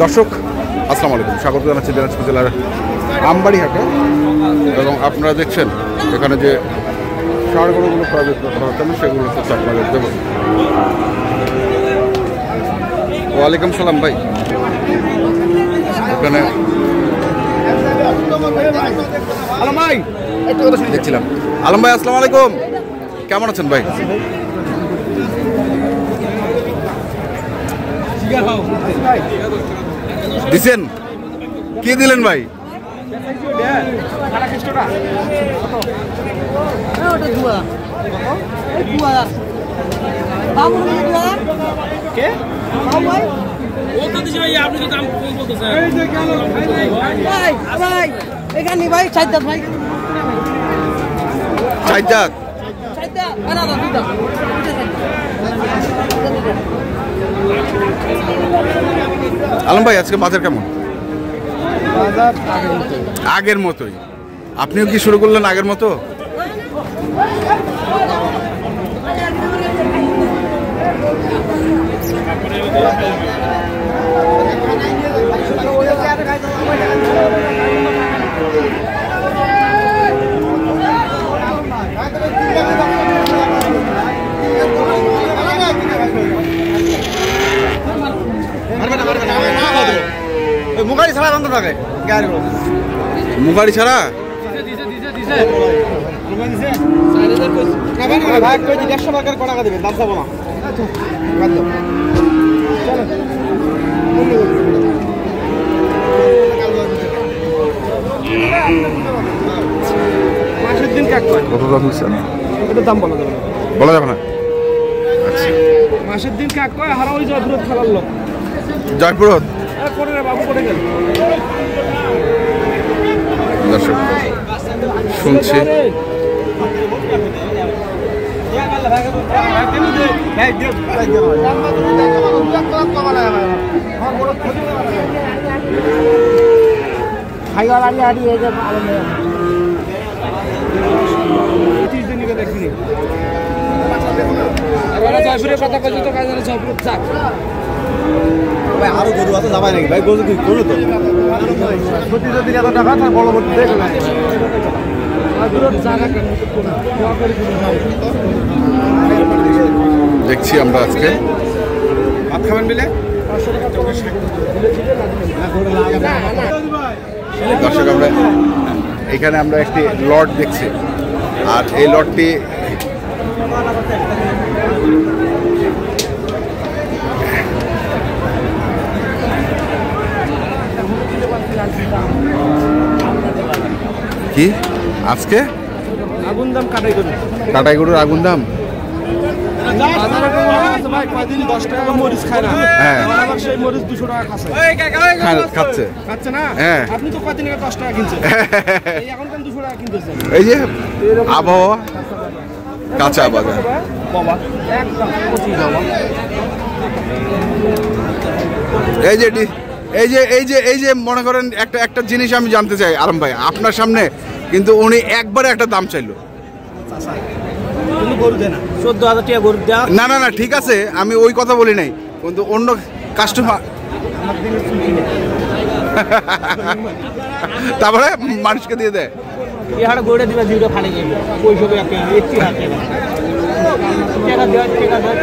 দর্শক আসসালামু আলাইকুম, স্বাগত জানাচ্ছি দিনাজপুর জেলার আমবাড়ি হাটে। এবং আপনারা দেখছেন এখানে যে ষাঁড় গরুগুলো ক্রয় বিক্রয় করা হচ্ছে, আমি সেগুলো হচ্ছে আপনাদের দেবো। ওয়ালাইকুম সালাম ভাই। এখানে দেখছিলাম। আলম ভাই আসসালামু আলাইকুম, কেমন আছেন ভাই? দিছেন কি দিলেন ভাই? আলম ভাই আজকে বাজার কেমন? আগের মতোই। আপনিও কি শুরু করলেন আগের মতো? মুগাড়ি ছাড়া বন্ধ থাকে, মুগাড়ি ছাড়া ভাই 150 টাকার কটা দেবেন, দাম চাবো না। মাসের দিন কাক কয় কত দাম দিচ্ছেন? এটা দাম বলা যাবে না, বলা যাবে না। আচ্ছা, মাসের দিন কাক কয় হারা ওই জয়পুরত খেলার লোক। জয়পুরত করে রে বাবু, করে গেল। দর্শক শুনছি জয়পুরের কথা বলছি তো, কাজ জয়পুর চাক ভাই। আরো গরু আছে যাবাই নাকি ভাই? গরু গরু তো প্রতি যদি এত টাকা তার বড় বড় দেখে না। দেখছি আমরা আজকে ভাত খাবেন বিলে। দর্শক আমরা এখানে আমরা একটি লট দেখছি, আর এই লটটি কি আজকে আগুন দাম কাটাই গরু, কাটাই গরুর আগুন দাম। ভাই কয়দিন 10 টাকা মরিচ খায় না, হ্যাঁ সেই মরিচ 200 টাকা খাচ্ছে খাচ্ছে না। হ্যাঁ আপনি তো কয়দিন 10 টাকা কিনছেন, এখন কেন 200 টাকা কিনতেছেন? এই যে আবহাওয়া কাঁচা বাজার বাবা একদম 25 বাবা। এই যে এই যে এই যে এই যে মনে করেন একটা জিনিস আমি জানতে চাই আলম ভাই আপনার সামনে, কিন্তু উনি একবারে একটা দাম চাইলো। গরু দেয় না 14,000 টাকা গরু দেওয়া। না না না ঠিক আছে, আমি ওই কথা বলি নাই, কিন্তু অন্য কাস্টমার তারপরে মানুষকে দিয়ে দেয়। ইহাড় গরু দিবা জিরো ফাড়ে যাবে পয়সা কে একটা এটি হাতে টাকা দেওয়া টাকা দেওয়া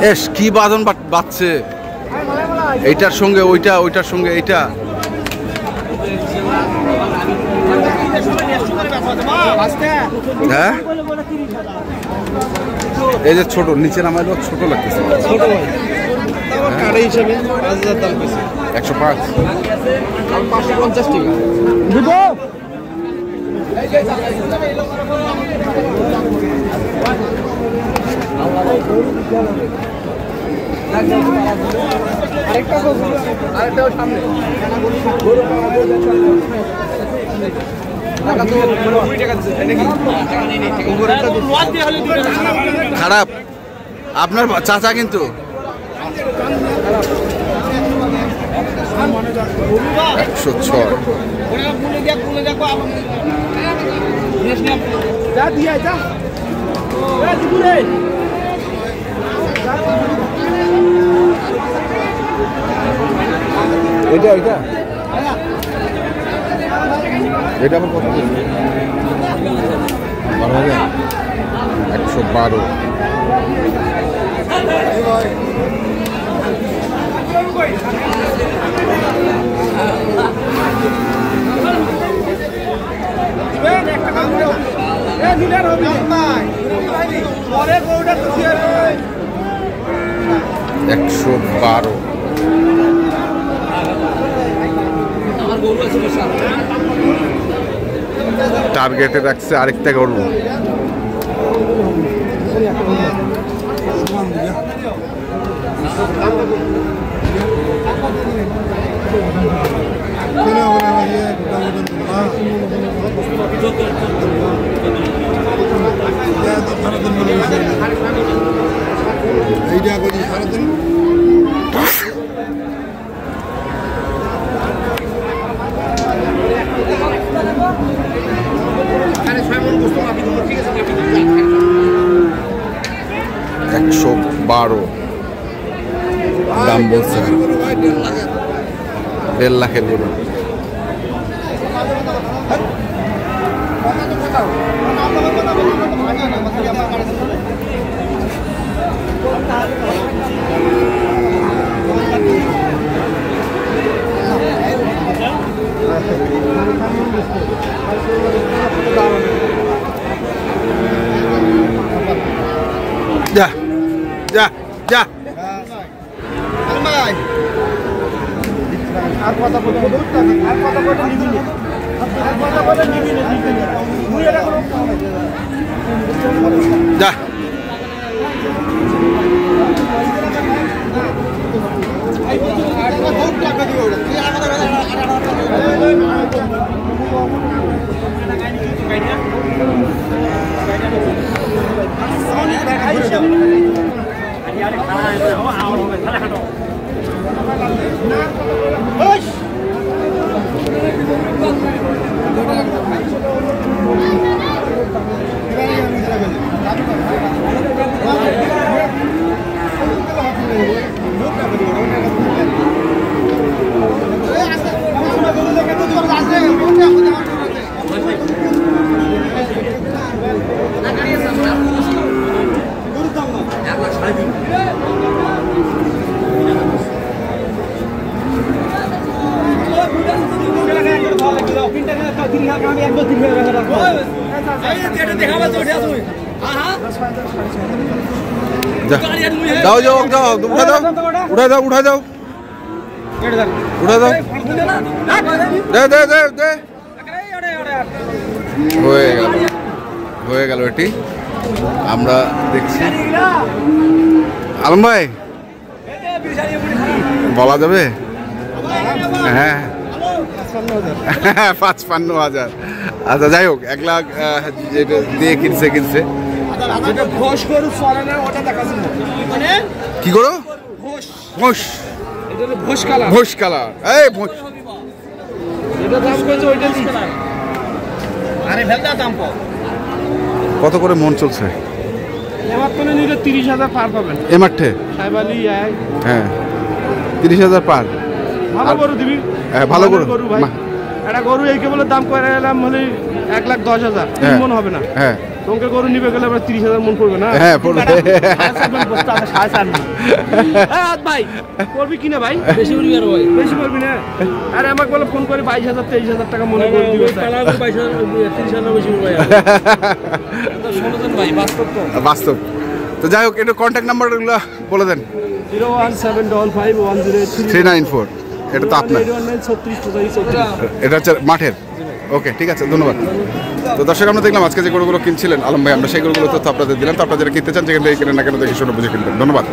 এস কি বাঁধন বাজছে, এইটার সঙ্গে ওইটা, ওইটার সঙ্গে এইটা। হ্যাঁ এই যে ছোট নিচে নামাইলো ছোট লাগতেছে। কাড়া হিসাবে 5000 দাম কইছে 105 550 টাকা দিব আরেকটাও সামনে খারাপ আপনার চাচা কিন্তু 106 এটা আমার কত 112 112 টার্গেটে রাখছে আরেকটা গরু একশো 12 দাম বলছে 1.5 লাখের গরু যা যা যা আর কথা বলতে আর কথা বলতে নিবি না আর কথা বলতে নিবি না মুই এটা করব যা এই বলতে বহুত টাকা দিও ওটা তুই আমাদের যাও যাও যাও উঠা দাও উঠা দাও উঠা দাও দে দে দে দে হয়ে গেল এটি আমরা দেখছি আলম ভাই বলা যাবে হ্যাঁ 55,000 আচ্ছা যাই হোক 1 লাখ যেটা দিয়ে কিনছে কি করো ঘোষ ঘোষ কালার এই ঘোষ কত করে মন চলছে নিলে 30,000 পার পাবেন এ মাঠে হ্যাঁ 30,000 পার ভালো গরু দিবি হ্যাঁ ভালো গরু ভাই এটা গরু এই কেবল দাম করে এলাম হলে 1,10,000 3 মন হবে না হ্যাঁ তোকে গরু নিবে গেলে আবার 30,000 মন পড়বে না হ্যাঁ পড়বে ভাই করবি কিনা ভাই বেশি করবি আর ভাই বেশি করবি না আরে আমাকে বলে ফোন করে 22,000 23,000 টাকা মনে করে দিবে 30,000 বেশি ভাই ভাই বাস্তব তো বাস্তব তো তো যাই হোক একটু কন্ট্যাক্ট নাম্বারগুলো বলে দেন। 01755108394 এটা তো আপনার, এটা হচ্ছে মাঠের। ওকে, ঠিক আছে, ধন্যবাদ। তো দর্শক আমরা দেখলাম আজকে যে গরুগুলো কিনছিলেন আলম ভাই, আমরা সেই গরুগুলো তথ্য আপনাদের দিলাম। তো আপনারা যারা কিনতে চান যেখান থেকে কিনেন না কেন দেখে শুনে বুঝে কিনবেন। ধন্যবাদ।